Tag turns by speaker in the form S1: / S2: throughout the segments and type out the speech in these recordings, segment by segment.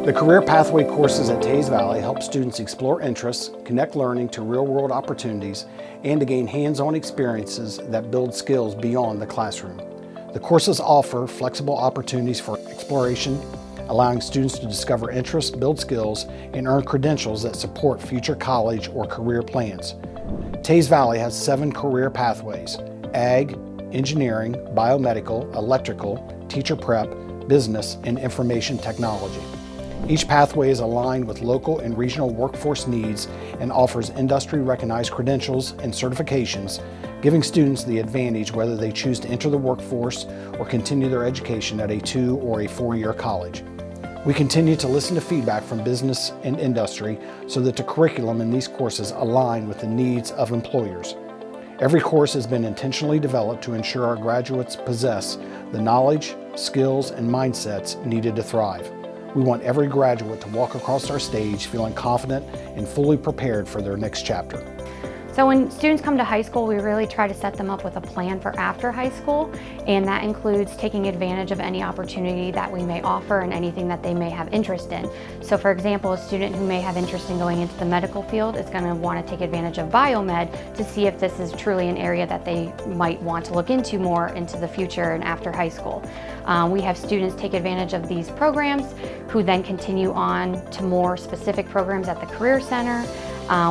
S1: The Career Pathway courses at Teays Valley help students explore interests, connect learning to real-world opportunities, and to gain hands-on experiences that build skills beyond the classroom. The courses offer flexible opportunities for exploration, allowing students to discover interests, build skills, and earn credentials that support future college or career plans. Teays Valley has 7 career pathways: Ag, Engineering, Biomedical, Electrical, Teacher Prep, Business, and Information Technology. Each pathway is aligned with local and regional workforce needs and offers industry-recognized credentials and certifications, giving students the advantage whether they choose to enter the workforce or continue their education at a 2- or a 4-year college. We continue to listen to feedback from business and industry so that the curriculum in these courses align with the needs of employers. Every course has been intentionally developed to ensure our graduates possess the knowledge, skills, and mindsets needed to thrive. We want every graduate to walk across our stage feeling confident and fully prepared for their next chapter.
S2: So when students come to high school, we really try to set them up with a plan for after high school, and that includes taking advantage of any opportunity that we may offer and anything that they may have interest in. So for example, a student who may have interest in going into the medical field is going to want to take advantage of biomed to see if this is truly an area that they might want to look into more into the future and after high school. We have students take advantage of these programs who then continue on to more specific programs at the Career Center.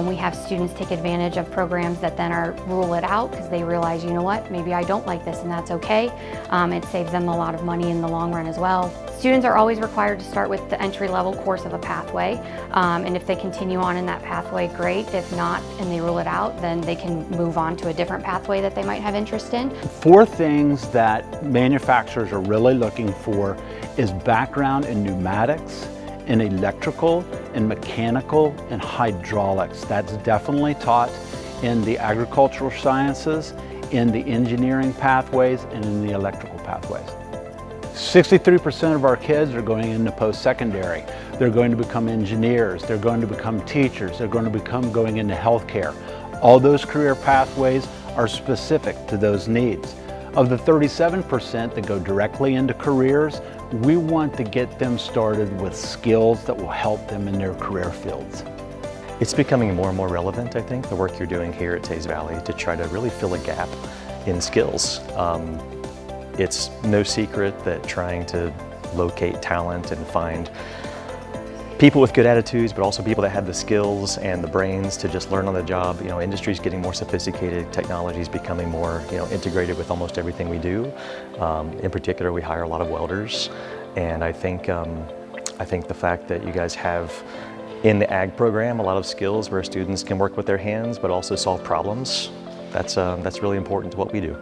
S2: We have students take advantage of programs that then rule it out because they realize, you know what, maybe I don't like this, and that's okay. It saves them a lot of money in the long run as well. Students are always required to start with the entry-level course of a pathway, and if they continue on in that pathway, great. If not, and they rule it out, then they can move on to a different pathway that they might have interest in.
S3: 4 things that manufacturers are really looking for is background in pneumatics, in electrical, in mechanical, and hydraulics. That's definitely taught in the agricultural sciences, in the engineering pathways, and in the electrical pathways. 63% of our kids are going into post-secondary. They're going to become engineers, they're going to become teachers, they're going to going into healthcare. All those career pathways are specific to those needs. Of the 37% that go directly into careers, we want to get them started with skills that will help them in their career fields.
S4: It's becoming more and more relevant, I think, the work you're doing here at Teays Valley to try to really fill a gap in skills. It's no secret that trying to locate talent and find people with good attitudes, but also people that have the skills and the brains to just learn on the job. You know, industry's getting more sophisticated, technology's becoming more, integrated with almost everything we do. In particular, we hire a lot of welders, and I think the fact that you guys have in the ag program a lot of skills where students can work with their hands, but also solve problems. That's really important to what we do.